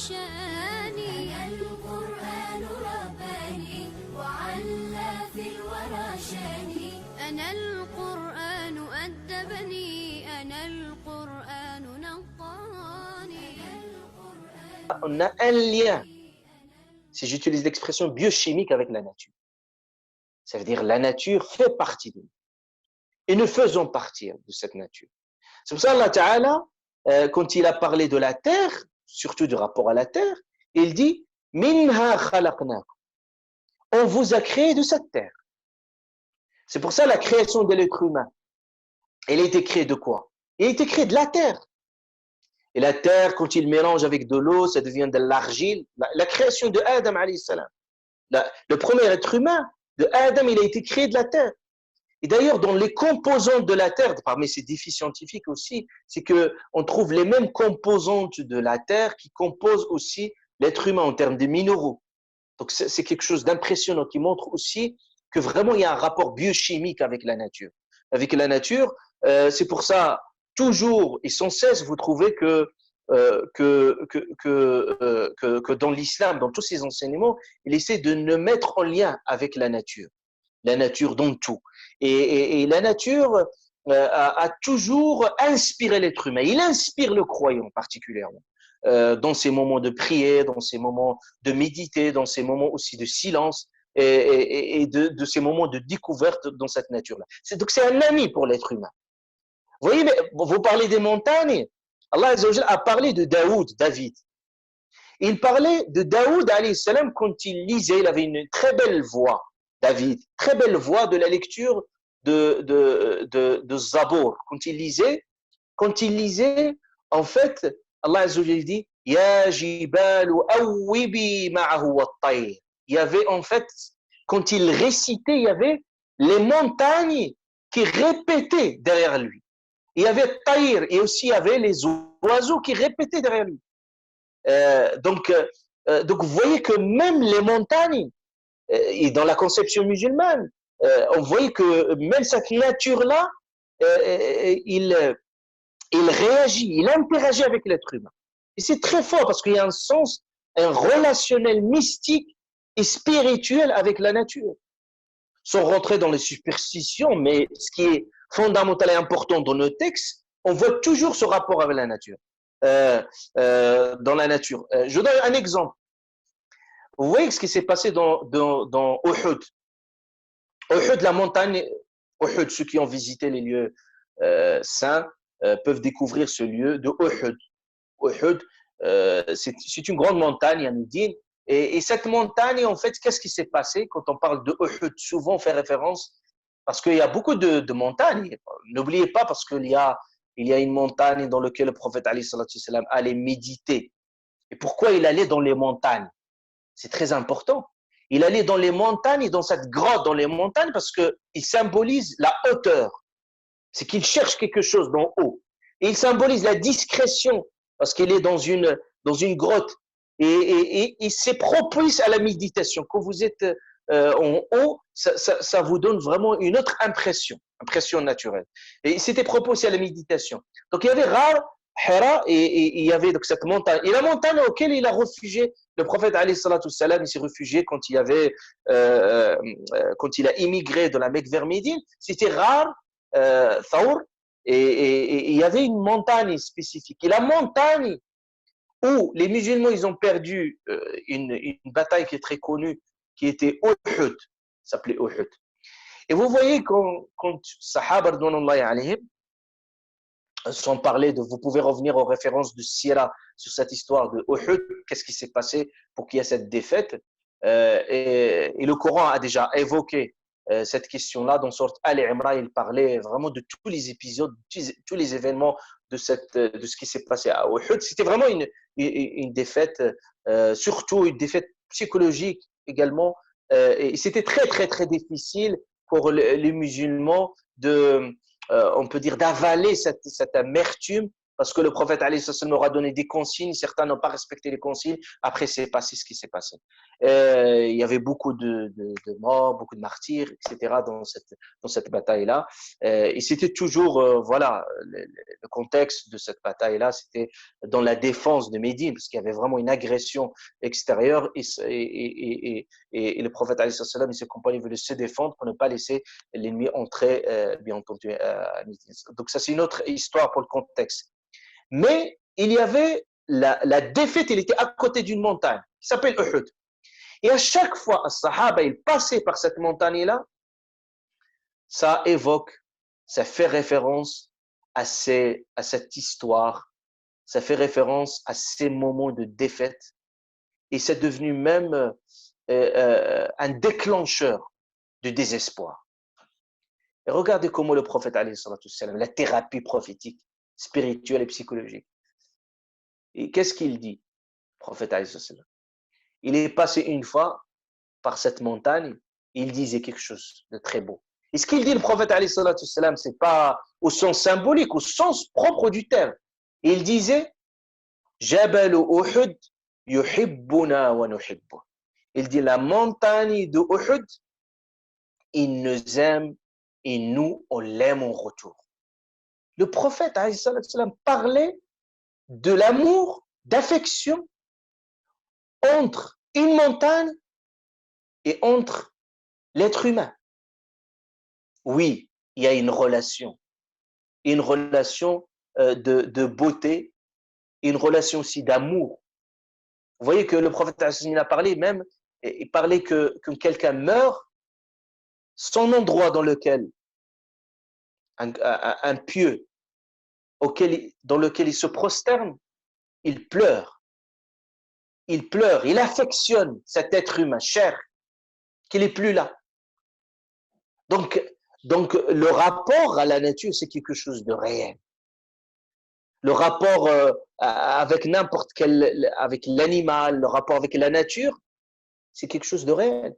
شاني. أنا القرآن رباني وعلى في الورى شاني. أنا القرآن أدبني. أنا القرآن نقاني. On a un lien, si j'utilise l'expression biochimique, avec la nature. Ça veut dire la nature fait partie de nous. Et nous faisons partie de cette nature. C'est pour ça qu'Allah Ta'ala, quand il a parlé de la terre, surtout du rapport à la terre, il dit « Minha khalaqnakum » on vous a créé de cette terre. C'est pour ça la création de l'être humain. Elle a été créée de quoi? Elle a été créée de la terre. Et la terre, quand il mélange avec de l'eau, ça devient de l'argile. La création de Adam, alayhi salam. Le premier être humain de Adam, il a été créé de la terre. Et d'ailleurs, dans les composantes de la terre, parmi ces défis scientifiques aussi, c'est qu'on trouve les mêmes composantes de la terre qui composent aussi l'être humain en termes de minéraux. Donc, c'est quelque chose d'impressionnant qui montre aussi que vraiment, il y a un rapport biochimique avec la nature. Avec la nature, c'est pour ça, toujours et sans cesse, vous trouvez que dans l'islam, dans tous ses enseignements, il essaie de nous mettre en lien avec la nature dans tout. Et la nature a toujours inspiré l'être humain. Il inspire le croyant particulièrement. Dans ces moments de prière, dans ces moments de méditer, dans ces moments aussi de silence et de ces moments de découverte dans cette nature-là. Donc c'est un ami pour l'être humain. Vous voyez, vous parlez des montagnes, Allah Azza wa Jalla a parlé de David. Il parlait de Daoud alayhi salam quand il lisait, il avait une très belle voix, David, très belle voix de la lecture de Zabour. Quand il lisait, en fait, Allah Azza wa Jalla dit Ya jibalu awwibi ma'ahu wat-tayr. Il y avait en fait, quand il récitait, il y avait les montagnes qui répétaient derrière lui. Il y avait Tayr et aussi il y avait les oiseaux qui répétaient derrière lui. Donc vous voyez que même les montagnes, et dans la conception musulmane, on voyait que même cette nature-là, il réagit, il interagit avec l'être humain. Et c'est très fort parce qu'il y a un relationnel mystique et spirituel avec la nature. Sans rentrer dans les superstitions, mais ce qui est fondamental et important dans nos textes, on voit toujours ce rapport avec la nature. Dans la nature. Je donne un exemple. Vous voyez ce qui s'est passé dans Uhud. Uhud, la montagne, Uhud, ceux qui ont visité les lieux saints peuvent découvrir ce lieu de Uhud. Uhud, c'est une grande montagne à Médine. Et cette montagne, en fait, qu'est-ce qui s'est passé quand on parle de Uhud? Souvent, on fait référence, parce qu'il y a beaucoup de montagnes. N'oubliez pas, parce qu'il y a une montagne dans laquelle le prophète alayhi salatu wassalam allait méditer. Et pourquoi il allait dans les montagnes? C'est très important. Il allait dans les montagnes et dans cette grotte dans les montagnes parce qu'il symbolise la hauteur. C'est qu'il cherche quelque chose d'en haut. Et il symbolise la discrétion parce qu'il est dans une grotte. Et c'est propice à la méditation. Quand vous êtes en haut, ça vous donne vraiment une autre impression naturelle. Et c'était propice à la méditation. Donc il y avait Hira et il y avait donc cette montagne. Et la montagne auquel il a réfugié, le prophète alayhi salatu wassalam, il s'est réfugié quand il a immigré de la Mecque vers Médine, c'était Thawr, et il y avait une montagne spécifique. Et la montagne où les musulmans ils ont perdu une bataille qui est très connue, qui était Uhud, s'appelait Uhud. Et vous voyez quand Sahaba radhiyallahu alayhim sans parler vous pouvez revenir aux références de Sira sur cette histoire de Uhud, qu'est-ce qui s'est passé pour qu'il y ait cette défaite, et le Coran a déjà évoqué cette question-là dans Sourate Al-Imran. Il parlait vraiment de tous les épisodes, tous les événements de ce qui s'est passé à Uhud. C'était vraiment une défaite, surtout une défaite psychologique également, et c'était très très très difficile pour les musulmans on peut dire d'avaler cette amertume, parce que le prophète alayhi salam aura donné des consignes, certains n'ont pas respecté les consignes, après c'est passé ce qui s'est passé. Il y avait beaucoup de morts, beaucoup de martyrs, etc. dans cette bataille-là. Et c'était toujours, voilà, le contexte de cette bataille-là, c'était dans la défense de Médine, parce qu'il y avait vraiment une agression extérieure et le prophète alayhi salam et ses compagnons voulaient se défendre pour ne pas laisser l'ennemi entrer, bien entendu, à Médine. Donc ça, c'est une autre histoire pour le contexte. Mais il y avait la défaite, il était à côté d'une montagne qui s'appelle Uhud. Et à chaque fois, les Sahaba, ils passaient par cette montagne-là, ça évoque, ça fait référence à cette histoire, ça fait référence à ces moments de défaite. Et c'est devenu même un déclencheur de désespoir. Et regardez comment le prophète, alayhi salatu wassalam, la thérapie prophétique, spirituelle et psychologique. Et qu'est-ce qu'il dit, le prophète, alayhi salatu wassalam? Il est passé une fois par cette montagne, et il disait quelque chose de très beau. Et ce qu'il dit, le prophète, alayhi salatu wassalam, c'est pas au sens symbolique, au sens propre du terme. Et il disait, Jabal Uhud yuhibbuna wa nuhibbu. Il dit, la montagne de Uhud, il nous aime et nous, on l'aime en retour. Le prophète, alayhi salatu wassalam, parlait de l'amour, d'affection entre une montagne et entre l'être humain. Oui, il y a une relation de beauté, une relation aussi d'amour. Vous voyez que le prophète a parlé même, il parlait que quelqu'un meurt, son endroit dans lequel, un pieu dans lequel il se prosterne, il pleure, il affectionne cet être humain cher, qu'il n'est plus là. Donc, le rapport à la nature, c'est quelque chose de réel. Le rapport avec n'importe quel, avec l'animal, le rapport avec la nature, c'est quelque chose de réel.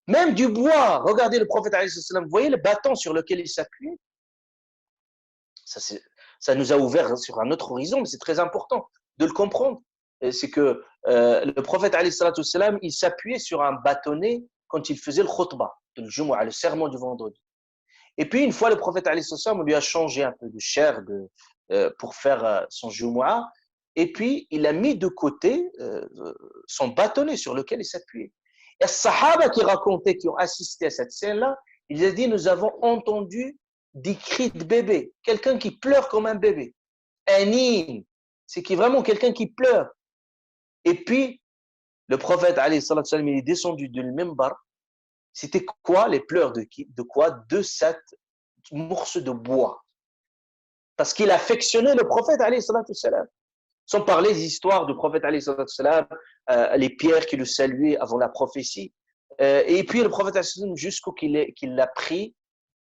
Même du bois, regardez le prophète, vous voyez le bâton sur lequel il s'appuie? Ça nous a ouvert sur un autre horizon, mais c'est très important de le comprendre. C'est que le prophète, il s'appuyait sur un bâtonnet quand il faisait le khutbah, le Jumu'ah, le sermon du vendredi. Et puis, une fois, le prophète, on lui a changé un peu de chair pour faire son Jumu'ah. Et puis, il a mis de côté son bâtonnet sur lequel il s'appuyait. Et les Sahaba qui racontaient, qui ont assisté à cette scène-là, ils ont dit, nous avons entendu des cris de bébé, quelqu'un qui pleure comme un bébé. Anin, c'est vraiment quelqu'un qui pleure. Et puis, le prophète, alayhi salatu wassalam, il est descendu du minbar. C'était quoi les pleurs de quoi? De cette morceau de bois. Parce qu'il affectionnait le prophète, alayhi salatu wassalam. Sans parler des histoires du prophète, alayhi salatu wassalam, les pierres qui le saluaient avant la prophétie. Et puis le prophète, alayhi salatu wassalam, jusqu'au qu'il l'a pris,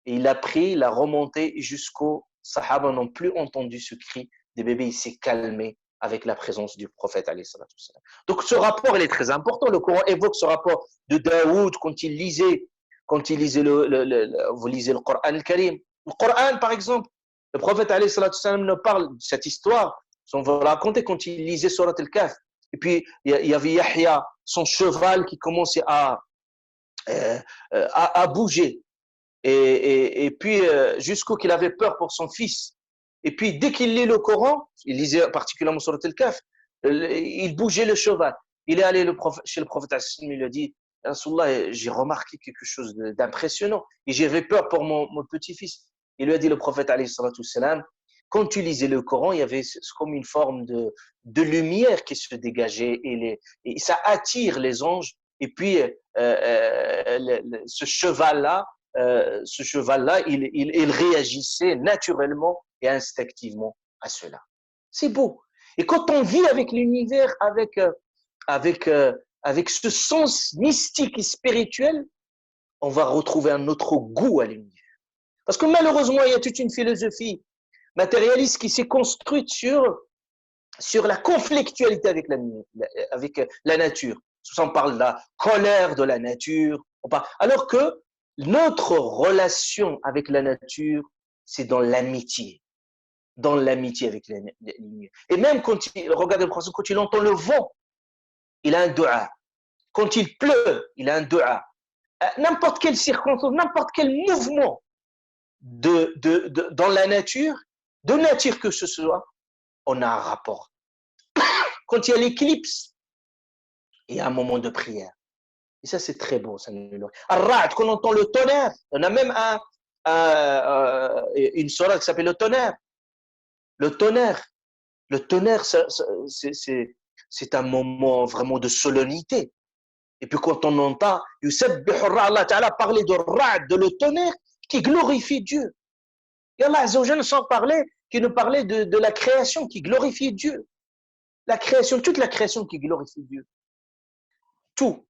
et il l'a remonté jusqu'au Sahaba n'ont plus entendu ce cri des bébés, il s'est calmé avec la présence du prophète, alayhi salatu wassalam. Donc ce rapport, il est très important. Le Coran évoque ce rapport de Daoud quand il lisait vous lisez le Coran al-Karim. Le Coran, par exemple, le prophète, alayhi salatu wassalam, nous parle de cette histoire. On va raconter quand il lisait Surat al-Kahf. Et puis, il y avait Yahya, son cheval qui commençait à bouger. Et puis, jusqu'au qu'il avait peur pour son fils. Et puis, dès qu'il lit le Coran, il lisait particulièrement Surat al-Kahf, il bougeait le cheval. Il est allé chez le prophète, il lui a dit, Rasulullah, j'ai remarqué quelque chose d'impressionnant et j'avais peur pour mon petit-fils. Il lui a dit, le prophète, alayhi salatu wassalam, quand tu lisais le Coran, il y avait comme une forme de lumière qui se dégageait et ça attire les anges. Et puis, ce cheval-là, il réagissait naturellement et instinctivement à cela. C'est beau. Et quand on vit avec l'univers, avec ce sens mystique et spirituel, on va retrouver un autre goût à l'univers. Parce que malheureusement, il y a toute une philosophie matérialiste qui s'est construite sur la conflictualité avec la nature. On parle de la colère de la nature. Alors que notre relation avec la nature, c'est dans l'amitié. dans l'amitié avec l'ennemi. Et même regardez le prophète, quand il entend le vent, il a un dua. Quand il pleut, il a un dua. N'importe quelle circonstance, n'importe quel mouvement dans la nature, de nature que ce soit, on a un rapport. Quand il y a l'éclipse, il y a un moment de prière. Et ça, c'est très beau. Ar-Ra'd, quand on entend le tonnerre, on a même une sourate qui s'appelle le tonnerre. Le tonnerre, c'est un moment vraiment de solennité. Et puis quand on entend Allah Ta'ala parler de Ra'd, de le tonnerre, qui glorifie Dieu. Et Allah Azza wa Jalla, sans parler, qui nous parlait de la création, qui glorifie Dieu. La création, toute la création qui glorifie Dieu. Tout.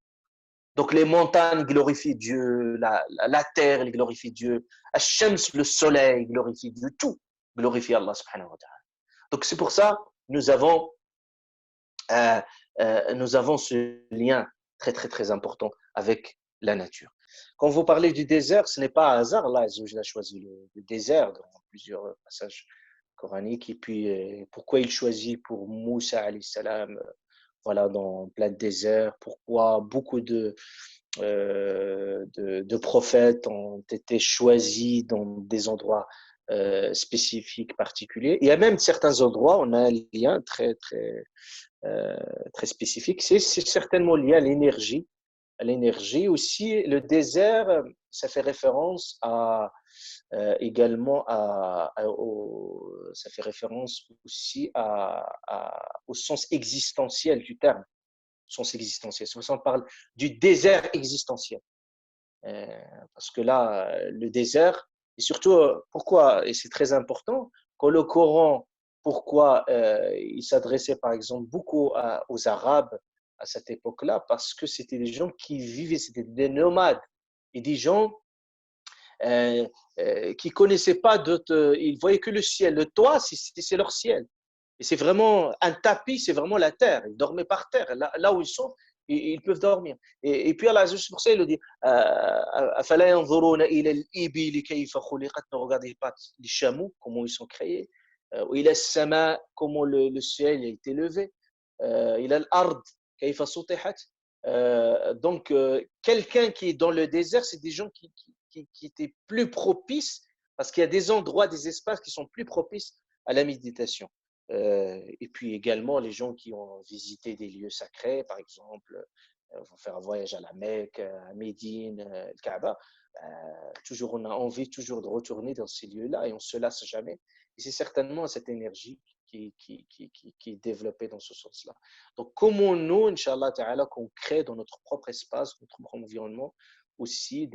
Donc les montagnes glorifient Dieu, la terre glorifie Dieu, Ash-Shams, le soleil glorifie Dieu, tout glorifie Allah subhanahu wa ta'ala. Donc c'est pour ça nous avons ce lien très très très important avec la nature. Quand vous parlez du désert, ce n'est pas un hasard, Allah a choisi le désert dans plusieurs passages coraniques. Et puis pourquoi il choisit pour Moussa alayhi salam, voilà, dans plein de déserts, pourquoi beaucoup de prophètes ont été choisis dans des endroits spécifiques, particuliers. Il y a même certains endroits, on a un lien très très très spécifique. C'est certainement lié à l'énergie. À l'énergie aussi, le désert, ça fait référence également ça fait référence aussi au sens existentiel du terme. Sens existentiel. C'est pour ça qu'on parle du désert existentiel. Parce que là, le désert, et surtout, pourquoi, et c'est très important, quand le Coran, pourquoi il s'adressait par exemple beaucoup aux Arabes à cette époque-là, parce que c'était des gens qui vivaient, c'était des nomades, et des gens qui ne connaissaient pas d'autres, ils voyaient que le ciel, le toit, c'est leur ciel. Et c'est vraiment un tapis, c'est vraiment la terre. Ils dormaient par terre. Là où ils sont, ils peuvent dormir. Et puis Allah, c'est pour ça, il le dit أَفَلَا يَنْظُرُونَ إِلَى الْإِبِلِ كَيْفَ خُلِقَتْ. Ne regardez pas les chameaux, comment ils sont créés. وإلى السماء, comment le ciel a été levé. إلى الأرض كيف سطحت. Donc, quelqu'un qui est dans le désert, c'est des gens qui étaient plus propices, parce qu'il y a des endroits, des espaces qui sont plus propices à la méditation. Et puis également les gens qui ont visité des lieux sacrés, par exemple, vont faire un voyage à la Mecque, à Médine, le Kaaba. Toujours, on a envie toujours de retourner dans ces lieux-là et on ne se lasse jamais. Et c'est certainement cette énergie qui est développée dans ce sens-là. Donc, comment nous, Inch'Allah Ta'ala, qu'on crée dans notre propre espace, notre propre environnement, aussi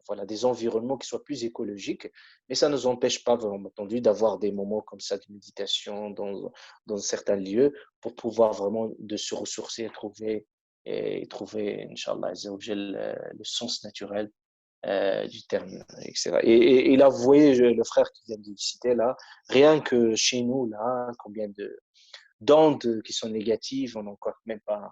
voilà, des environnements qui soient plus écologiques, mais ça ne nous empêche pas, bien entendu, d'avoir des moments comme ça de méditation dans certains lieux pour pouvoir vraiment de se ressourcer et trouver, Inch'Allah, le sens naturel du terme, etc. Et là, vous voyez le frère qui vient de citer là, rien que chez nous, là, combien d'ondes qui sont négatives, on n'en compte même pas.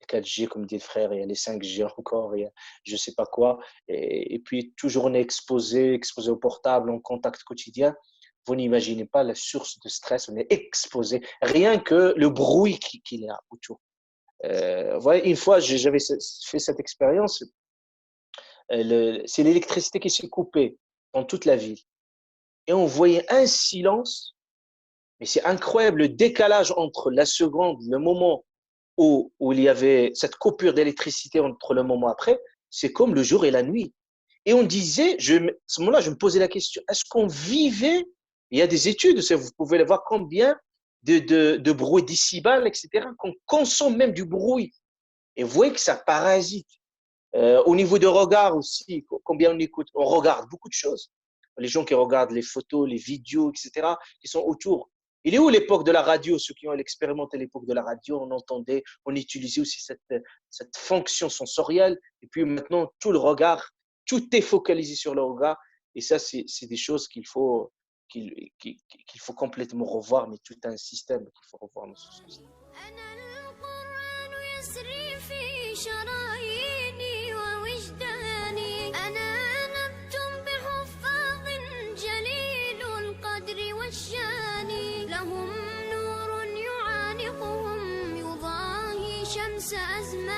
4G, comme dit le frère, il y a les 5G encore, il y a je ne sais pas quoi. Et puis, toujours on est exposé au portable, en contact quotidien. Vous n'imaginez pas la source de stress, on est exposé. Rien que le bruit qu'il y a autour. Une fois, j'avais fait cette expérience. C'est l'électricité qui s'est coupée dans toute la ville. Et on voyait un silence, mais c'est incroyable, le décalage entre la seconde, le moment où il y avait cette coupure d'électricité entre le moment après, c'est comme le jour et la nuit. Et on disait, à ce moment-là, je me posais la question, est-ce qu'on vivait, il y a des études, vous pouvez le voir, combien de bruit décibels, etc., qu'on consomme même du bruit. Et vous voyez que ça parasite. Au niveau de regard aussi, combien on écoute, on regarde beaucoup de choses. Les gens qui regardent les photos, les vidéos, etc., qui sont autour. Il est où l'époque de la radio? Ceux qui ont expérimenté l'époque de la radio, on entendait, on utilisait aussi cette fonction sensorielle. Et puis maintenant, tout le regard, tout est focalisé sur le regard. Et ça, c'est des choses qu'il faut complètement revoir, mais tout un système qu'il faut revoir dans ce sens. سأزمع